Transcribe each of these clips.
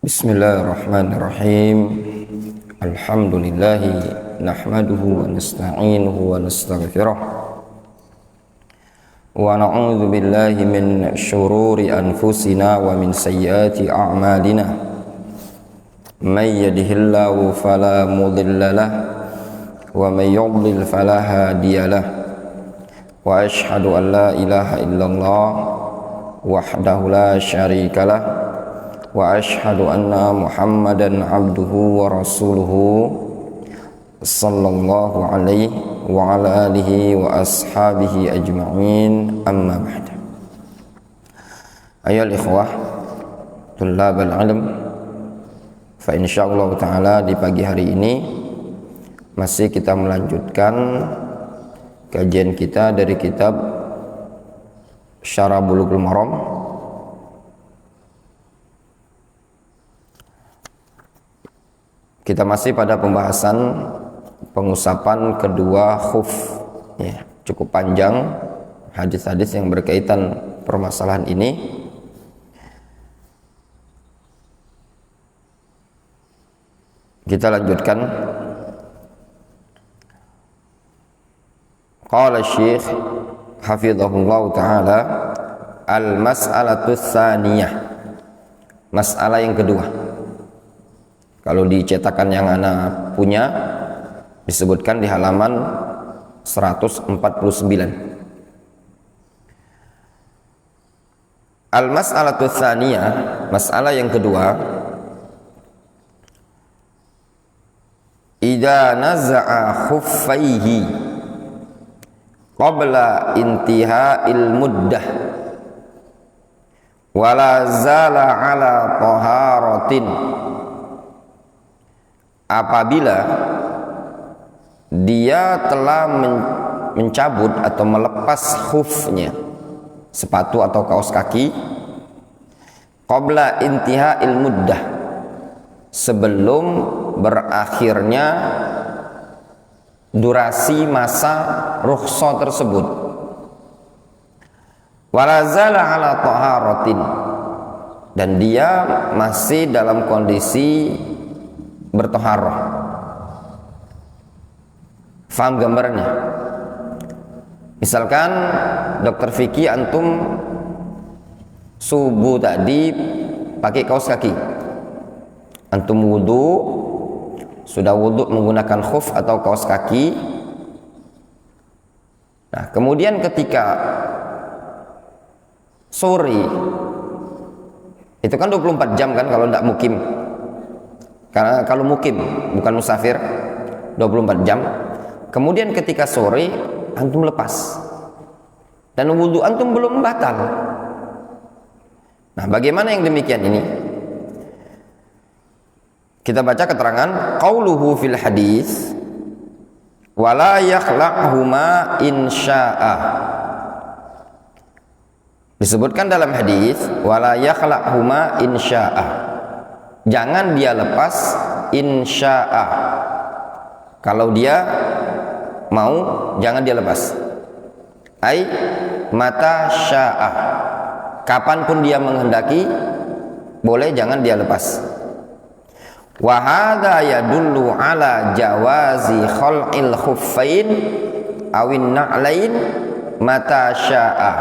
Bismillahirrahmanirrahim. Alhamdulillahi nahmaduhu wa nasta'inuhu wa nastaghfiruh wa na'udzu billahi min syururi anfusina wa min sayyiati a'malina. May yahdihillahu fala mudilla lahu wa may yudlil fala hadiya lahu. Wa asyhadu an la ilaha illallah wahdahu la syarika lahu wa asyhadu anna Muhammadan abduhu wa rasuluhu sallallahu alaihi wa ala alihi wa ashabihi ajma'in, amma ba'd. Ayyuhal ikhwah tullabal ilm, fa insyaallah taala di pagi hari ini masih kita melanjutkan kajian kita dari kitab Syarah Bulughul Maram. Kita masih pada pembahasan pengusapan kedua khuf, ya, cukup panjang hadis-hadis yang berkaitan permasalahan ini. Kita lanjutkan. Qala Syekh hafizahullah taala, al-mas'alatu tsaniyah, masalah yang kedua. Kalau di cetakan yang ana punya disebutkan di halaman 149. Al-mas'alatu tsaniyah, masalah yang kedua. Idza naza'a khuffaihi qabla intiha'il muddah wala zala ala taharatin, apabila dia telah mencabut atau melepas khufnya, sepatu atau kaos kaki, qabla intiha'il muddah, sebelum berakhirnya durasi masa rukhsah tersebut, wala zala ala taharatin, dan dia masih dalam kondisi bertoharoh. Faham gambarnya? Misalkan dokter Vicky, antum subuh tadi pakai kaos kaki, antum wudu, sudah wudu menggunakan khuf atau kaos kaki. Nah, kemudian ketika sore, itu kan 24 jam kan kalau tidak mukim. Karena kalau mukim bukan musafir 24 jam. Kemudian ketika sore antum lepas dan wudu antum belum batal. Nah, bagaimana yang demikian ini? Kita baca keterangan qauluhu fil hadis wala yakhla'huma insya'a. Disebutkan dalam hadis wala yakhla'huma insya'a, jangan dia lepas insya'a. Kalau dia mau, jangan dia lepas. Ai mata sya'a, kapanpun dia menghendaki boleh, jangan dia lepas. Wa hadza yadullu ala jawazi khal'il khuffain awin na'lain mata sya'a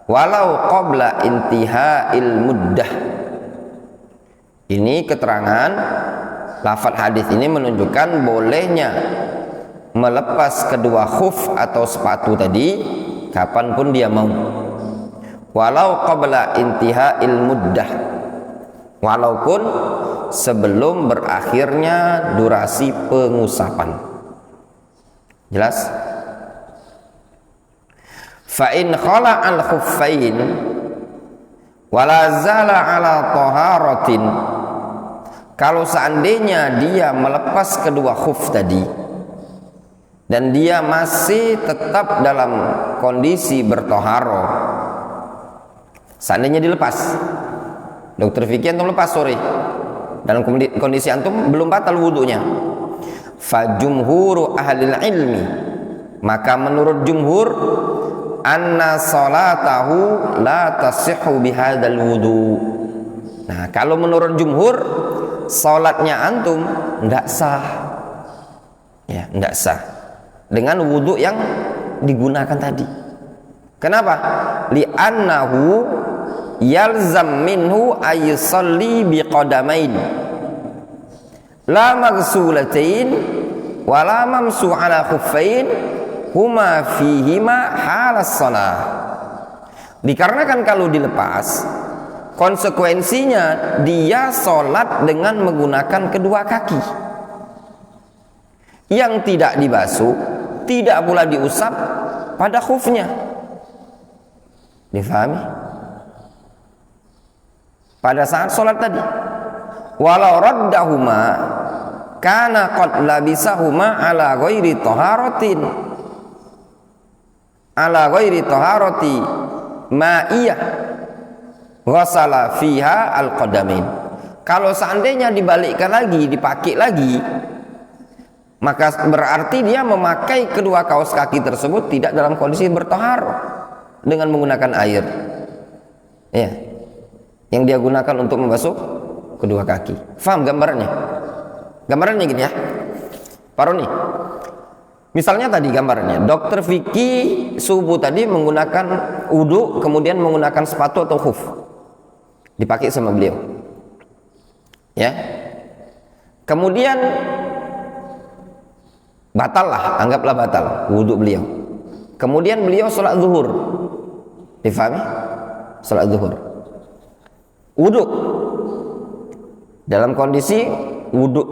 walau qabla intiha'il muddah. Ini keterangan lafaz hadis ini menunjukkan bolehnya melepas kedua khuf atau sepatu tadi kapanpun dia mau, walau qabla intiha'il muddah, walaupun sebelum berakhirnya durasi pengusapan. Jelas? Fa in khala'al khuffain wala zala ala taharatin, kalau seandainya dia melepas kedua khuf tadi dan dia masih tetap dalam kondisi bertoharoh, seandainya dilepas, dokter Vicky antum lepas sore dalam kondisi antum belum batal wudunya, fa jumhuru ahlil ilmi, maka menurut jumhur anna salatahu la tasihhu bihadzal wudu, Nah, kalau menurut jumhur, sholatnya antum tidak sah, ya, tidak sah dengan wudhu yang digunakan tadi. Kenapa? Li'annahu yalzam minhu ayusalli biqadamain la maghsulatain wa la mamsu ala khuffain huma fihima halas shalah. Dikarenakan kalau dilepas, konsekuensinya dia sholat dengan menggunakan kedua kaki yang tidak dibasuh, tidak pula diusap pada khufnya. Difahami? Pada saat sholat tadi, walau raddahuma kana qad labisahuma ala ghairi taharati ma'iyah ghasala fiha al-qadamain. Kalau seandainya dibalikkan lagi, dipakai lagi, maka berarti dia memakai kedua kaos kaki tersebut tidak dalam kondisi bertaharah dengan menggunakan air, ya, yang dia gunakan untuk membasuh kedua kaki. Faham gambarannya? Gambarannya gini ya, Pak Roni. Misalnya tadi gambarnya, Dokter Vicky subuh tadi menggunakan wudu, kemudian menggunakan sepatu atau khuf, dipakai sama beliau, ya. Kemudian batal lah, anggaplah batal wudu beliau. Kemudian beliau sholat zuhur, difahami? Sholat zuhur, wudu dalam kondisi wudu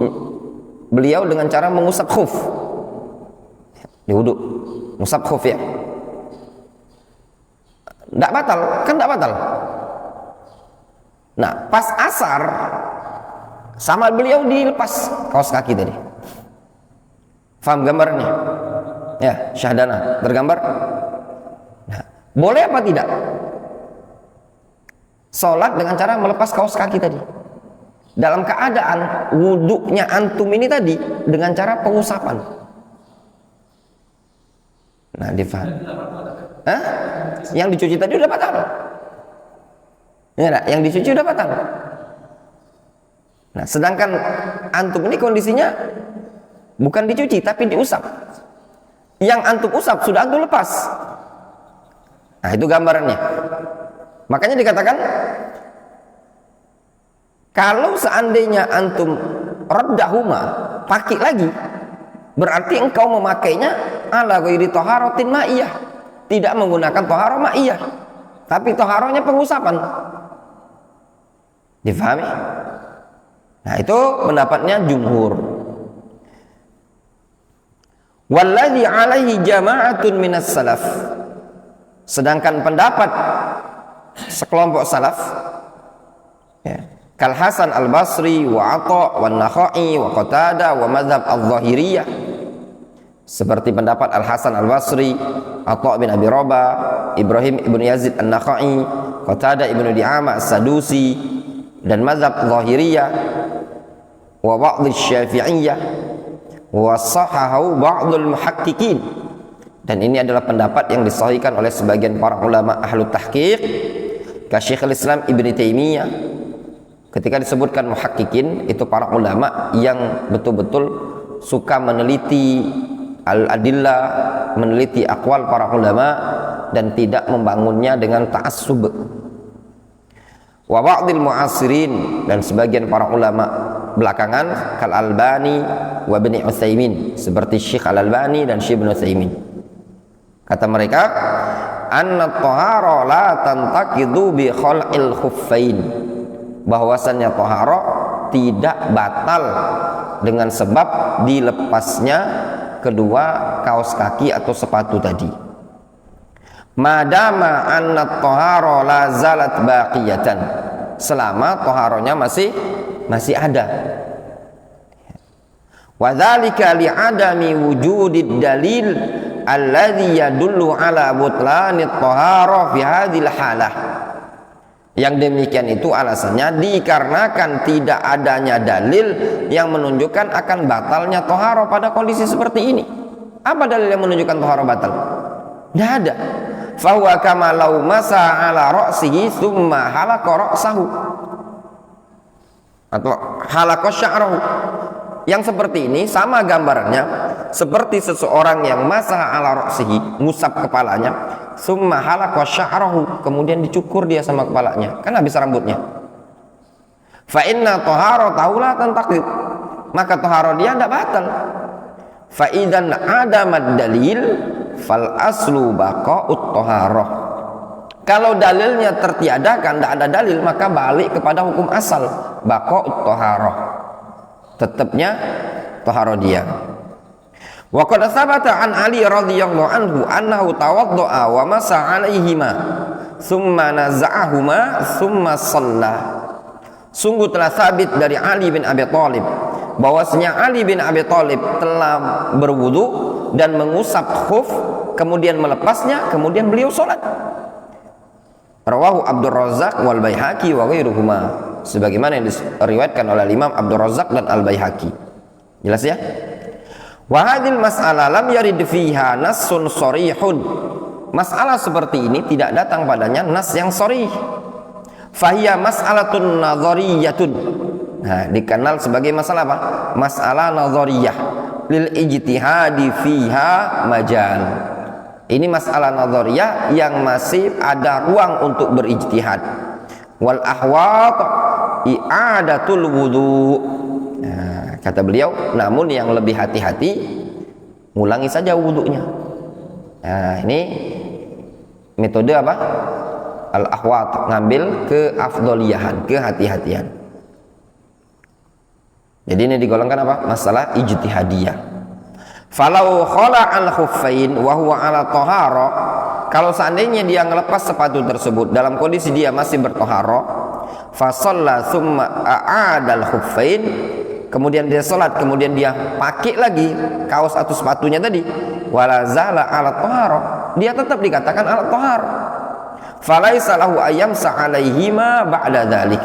beliau dengan cara mengusap khuf, di wudu ngusap khuf, ya. Tidak batal, kan tidak batal. Nah, pas asar sama beliau dilepas kaos kaki tadi. Faham gambarnya? Ya, Syahdana tergambar. Nah, boleh apa tidak sholat dengan cara melepas kaos kaki tadi dalam keadaan wuduknya antum ini tadi dengan cara pengusapan? Nah, difaham? Hah? Yang dicuci tadi udah batal. Ya, nah, yang dicuci udah batal. Nah, sedangkan antum ini kondisinya bukan dicuci tapi diusap. Yang antum usap sudah antum lepas. Nah, itu gambarannya. Makanya dikatakan kalau seandainya antum raddahuma, pakai lagi, berarti engkau memakainya ala ghairi taharatin ma'iyah, tidak menggunakan taharah ma'iyah, tapi taharahnya pengusapan. Difahami? Nah, itu pendapatnya jumhur. Walladzi alaihi jama'atun minas salaf. Sedangkan pendapat sekelompok salaf, ya, kal Hasan al-Basri wa Atha wa Nakhai wa Qatadah wa madhab al-Zahiriyah, seperti pendapat Al-Hasan al-Basri, Atha bin Abi Rabah, Ibrahim ibn Yazid an-Nakhai, Qatadah ibn Di'amah as-Sadusi, dan madhab Zahiriyah wa ba'd Syafi'iyah wa sahahu ba'dul muhaqqiqin. Dan ini adalah pendapat yang disahihkan oleh sebagian para ulama ahlu tahqiq, ka Syekhul Islam Ibn Taimiyah. Ketika disebutkan muhaqqiqin, itu para ulama yang betul-betul suka meneliti al-adillah, meneliti aqwal para ulama dan tidak membangunnya dengan ta'assub. Wa ba'dil mu'asirin, dan sebagian para ulama belakangan, kal Albani wa Ibnu Utsaimin, seperti Syekh Al-Albani dan Syekh Ibnu Utsaimin. Kata mereka, anna tahara la tantaqidu bi khal'il khuffain, bahwasannya tahara tidak batal dengan sebab dilepasnya kedua kaos kaki atau sepatu tadi. Madama anna tahara la zalat baqiyatan, selama taharanya masih ada. Wa dzalika li adami wujudid dalil alladzi yadullu ala butlanit tahara fi hadhil halah. Yang demikian itu alasannya dikarenakan tidak adanya dalil yang menunjukkan akan batalnya tahara pada kondisi seperti ini. Apa dalil yang menunjukkan tahara batal? Tidak ada. Fa huwa kama law masa ala ra'sihi tsumma halaqa ra'sahu. atau halaqqa sya'rahu. Yang seperti ini sama gambarannya seperti seseorang yang masaha ala ra'sihi, ngusap kepalanya, summa halaqqa sya'rahu, kemudian dicukur dia sama kepalanya, kan habis rambutnya. Fa inna taharatahu la tantaqid, maka taharah dia tidak batal. Fa idzan adamad dalil fal aslu baqa'ut taharah. Kalau dalilnya tertiadakan, tidak ada dalil, maka balik kepada hukum asal, baqa'ut taharah, tetapnya taharah dia. Wa qad thabata an Ali radhiyallahu anhu annahu tawaddaa wa masa 'alaihima thumma naza'ahuma thumma shalla. Sungguh telah sabit dari Ali bin Abi Thalib bahwasanya Ali bin Abi Thalib telah berwudu dan mengusap khuf, kemudian melepasnya, kemudian beliau salat. Rawahu Abdur Razzaq wal Baihaqi wa ghairuhuma, sebagaimana yang diriwayatkan oleh Imam Abdur Razzaq dan Al Baihaqi. Jelas ya? Wa hadhil mas'alah lam yarid fiha nassun sharihun. Masalah seperti ini tidak datang padanya nas yang sharih. Fahiya mas'alatun nadhariyatun. Nah, dikenal sebagai masalah apa? Masalah nadhariyah lil ijtihadi fiha majal. Ini masalah nadhariyah yang masih ada ruang untuk berijtihad. Wal ahwat i'adatul wudu. Nah, kata beliau, namun yang lebih hati-hati, ngulangi saja wudunya. Nah, ini metode apa? Al-ahwat, ngambil keafdoliyahan, kehati-hatian. Jadi ini digolongkan apa? Masalah ijtihadiyah. Falau khala'al khuffain wa huwa ala tahara, kalau seandainya dia ngelepas sepatu tersebut dalam kondisi dia masih bertahara, fa shalla tsumma a'adal khuffain, kemudian dia salat, kemudian dia pakai lagi kaos atau sepatunya tadi, wala zala ala tahara, dia tetap dikatakan ala tahara. Falaisa lahu ayyamsa alaihima ba'da dzalik,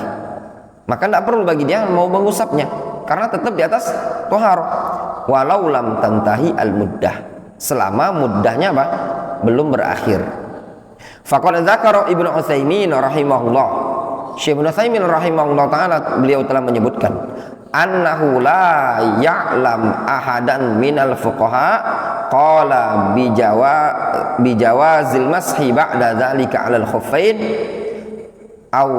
maka tidak perlu bagi dia mau mengusapnya karena tetap di atas tahara. Walau lam tantahi al muddah, selama muddahnya apa? Belum berakhir. Faqad dzakara Ibnu Utsaimin rahimahullah, Syekh Ibnu Utsaimin rahimahullah taala, beliau telah menyebutkan annahu la ya'lam ahadan minal fuqaha qala bijawazil mashi ba'da dzalika 'alal khuffain au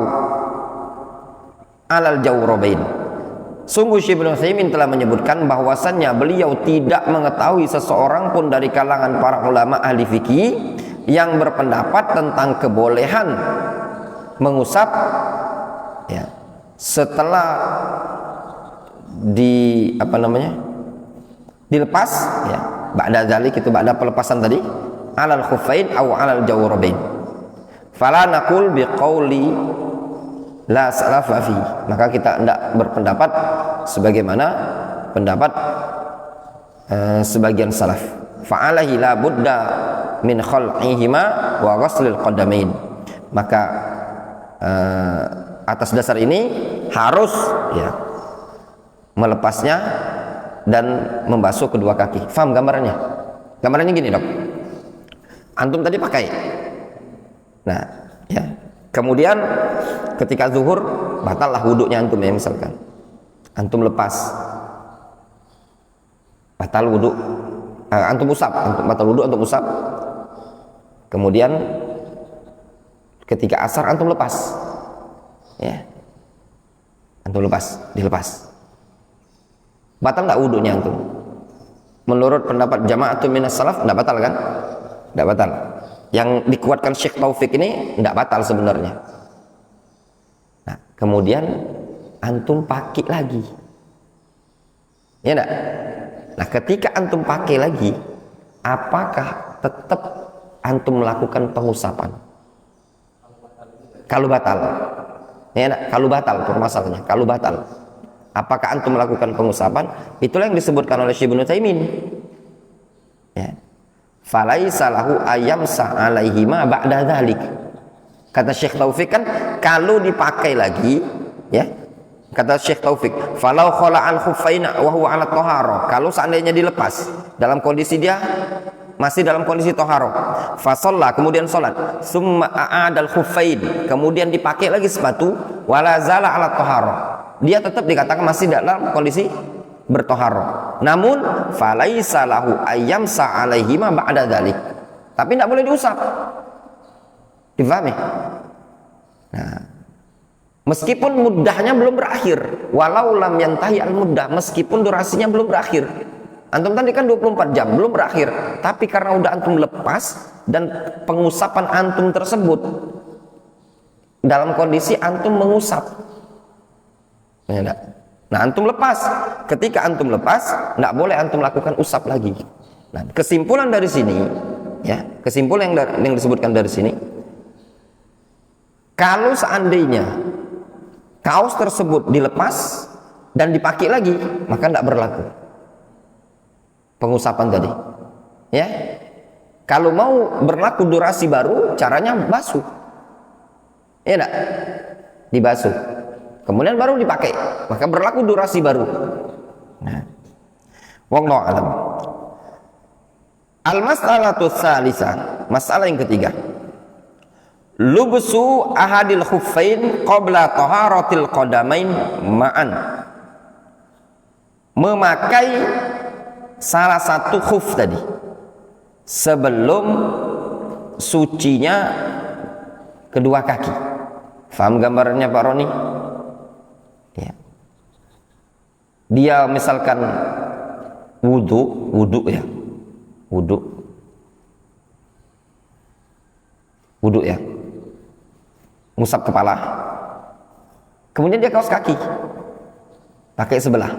'alal jawrabain. Sungguh Syekh Ibnu Utsaimin telah menyebutkan bahwasannya beliau tidak mengetahui seseorang pun dari kalangan para ulama ahli fikih yang berpendapat tentang kebolehan mengusap ya, setelah dilepas ya, ba'da dzalik, itu ba'da pelepasan tadi, alal khuffain au alal jawrabain. Fala naqul biqauli la salafa fi, maka kita tidak berpendapat sebagaimana pendapat sebagian salaf. Fa'alaihi la budda min khal'ihima wa ghuslil qadamain, maka atas dasar ini harus ya melepasnya dan membasuh kedua kaki. Faham gambarannya? Gambarannya gini, Dok. Antum tadi pakai. Nah, ya. Kemudian ketika zuhur batallah wudunya antum ya, misalkan. Antum lepas. Batal wudu. Antum usap, antum batal wudu, antum usap. Kemudian ketika asar antum lepas. Ya. Antum lepas, dilepas. Batal enggak wudunya antum? Menurut pendapat jama'atun minas salaf enggak batal kan? Enggak batal. Yang dikuatkan Syekh Taufik ini enggak batal sebenarnya. Nah, kemudian antum pakai lagi. Ya enggak? Nah, ketika antum pakai lagi, apakah tetap antum melakukan pengusapan? Kalau batal. Ya enggak? Kalau batal permasalahannya, kalau batal. Apakah antum melakukan pengusapan? Itulah yang disebutkan oleh Syekh Ibnu Utsaimin. Ya. Falaisa lahu ayyamsa alaihima ba'da dzalik. Kata Syekh Taufik kan kalau dipakai lagi, ya. Kata Syekh Taufik, falau khala'al khuffaina wa huwa 'ala thahara. Kalau seandainya dilepas dalam kondisi dia masih dalam kondisi thahara, fa shalla, kemudian salat, summa a'adal khuffain, kemudian dipakai lagi sepatu, wala zala 'ala thahara. dia tetap dikatakan masih dalam kondisi bertoharoh. Namun falaisa lahu ayyamsa alaihima ba'da dzalik. Tapi tidak boleh diusap. Difahami? Nah, meskipun muddahnya belum berakhir, walau lam yantahi al muddah, meskipun durasinya belum berakhir. Antum tadi kan 24 jam belum berakhir, tapi karena udah antum lepas dan pengusapan antum tersebut dalam kondisi antum mengusap. Ya, nah, antum lepas. Ketika antum lepas, enggak boleh antum lakukan usap lagi. Nah, kesimpulan dari sini, ya, kesimpulan yang disebutkan dari sini, kalau seandainya kaos tersebut dilepas dan dipakai lagi, maka tidak berlaku pengusapan tadi. Ya, kalau mau berlaku durasi baru, caranya basuh. Ya enggak? Dibasuh. Kemudian baru dipakai, maka berlaku durasi baru. Nah, wallahu alam. Al-mas'alatu tsalisah, masalah yang ketiga. Lubsu ahadil khuffain qabla taharatil qadamain ma'an. Memakai salah satu khuf tadi sebelum sucinya kedua kaki. Faham gambarannya Pak Roni? Ya. Dia misalkan wudu ya. Wudu ya. Ngusap kepala. Kemudian dia kaos kaki. Pakai sebelah.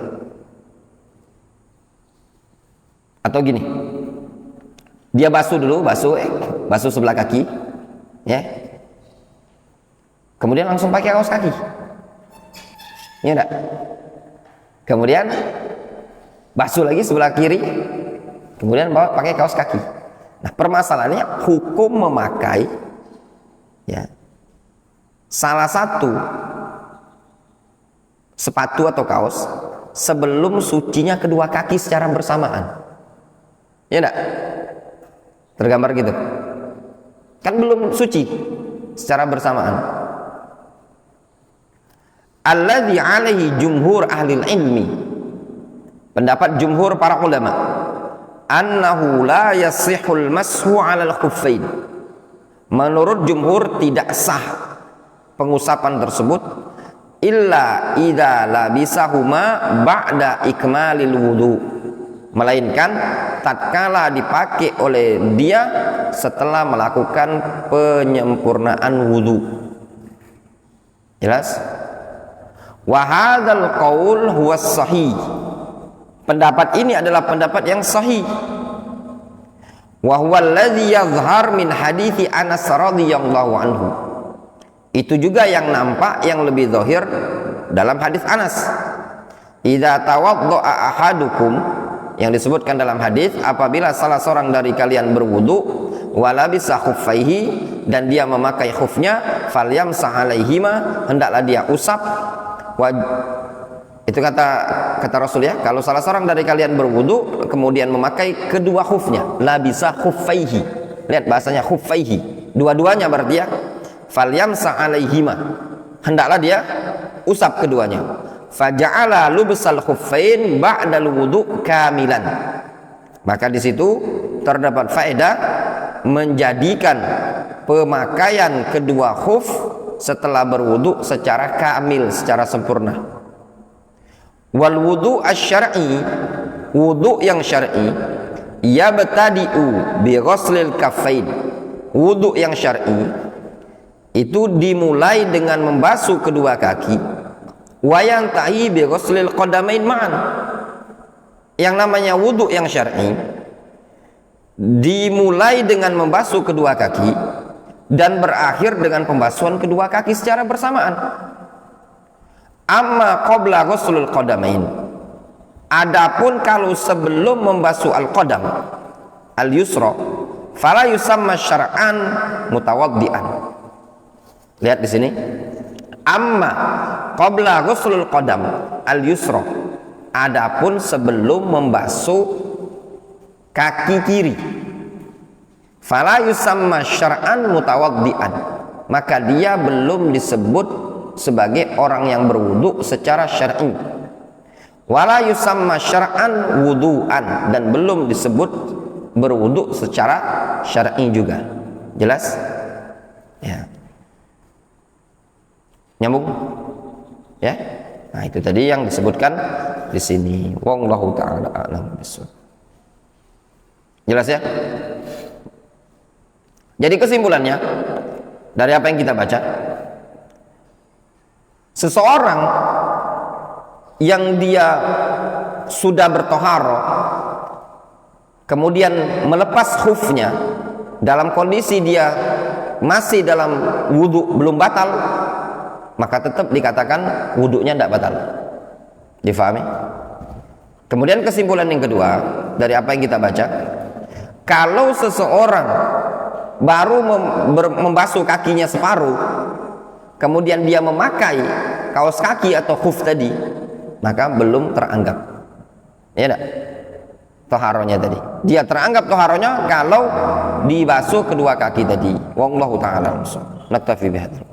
Atau gini, dia basuh dulu, basuh sebelah kaki, ya. Kemudian langsung pakai kaos kaki, ya enggak? Kemudian basuh lagi sebelah kiri, kemudian pakai kaos kaki. Nah, permasalahannya hukum memakai, ya, salah satu sepatu atau kaos sebelum sucinya kedua kaki secara bersamaan. Ya enggak? Tergambar gitu. Kan belum suci secara bersamaan. Alladzi alaihi jumhur ahli ilmi. Pendapat jumhur para ulama. Annahu la yasihul mashu 'alal khuffain. Menurut jumhur tidak sah pengusapan tersebut illa idza labisahuma ba'da ikmalil wudu. Melainkan tatkala dipakai oleh dia setelah melakukan penyempurnaan wudu. Jelas? Wa hadzal qaul huwa sahih. Pendapat ini adalah pendapat yang sahih. Wa huwa alladhi yazhar min hadithi Anas radhiyallahu anhu. Itu juga yang nampak, yang lebih zahir dalam hadis Anas. Idza tawaddaa ahadukum, yang disebutkan dalam hadis, apabila salah seorang dari kalian berwudu walabisa khuffaihi, dan dia memakai khufnya, falyamsah alaihima, hendaklah dia usap. Itu kata Rasul ya, kalau salah seorang dari kalian berwudu kemudian memakai kedua khufnya, labisa khuffaihi. Lihat bahasanya khuffaihi, dua-duanya berarti ya. Falyamsah alaihima, hendaklah dia usap keduanya. Faja'ala lubsal khuffain ba'dal wudu kamilan. Maka di situ terdapat faedah menjadikan pemakaian kedua khuf setelah berwudu secara kamil, secara sempurna. Wal wudu asy-syar'i, wudu yang syar'i, yabtadi'u bi ghuslil kaffain. Wudu yang syar'i itu dimulai dengan membasuh kedua kaki. Wayang tahi bi ghuslil qadamain ma'an. Yang namanya wudu yang syar'i dimulai dengan membasuh kedua kaki dan berakhir dengan pembasuhan kedua kaki secara bersamaan. Amma qabla ghuslul qadamain, adapun kalau sebelum membasuh al-qadam al-yusra, fala yusamma syar'an mutawaddian. Lihat di sini. Amma qabla ghuslul qadam al-yusra, adapun sebelum membasuh kaki kiri, fala yusamma syar'an mutawaddian, maka dia belum disebut sebagai orang yang berwudu secara syar'i. Wala yusamma syar'an wudu'an, dan belum disebut berwudu secara syar'i juga. Jelas? Ya. Nyambung? Ya? Nah, itu tadi yang disebutkan di sini. Wallahu taala a'lam bishawab. Jelas ya? Jadi kesimpulannya dari apa yang kita baca, seseorang yang dia sudah bertoharo kemudian melepas khufnya dalam kondisi dia masih dalam wudu belum batal, maka tetap dikatakan wudunya tidak batal. Difahami? Kemudian kesimpulan yang kedua dari apa yang kita baca, kalau seseorang baru membasuh kakinya separuh, kemudian dia memakai kaos kaki atau khuf tadi, maka belum teranggap, ya enggak? Toharonya tadi, dia teranggap toharonya kalau dibasuh kedua kaki tadi. Wallahu ta'ala. Naktafi bihadzal.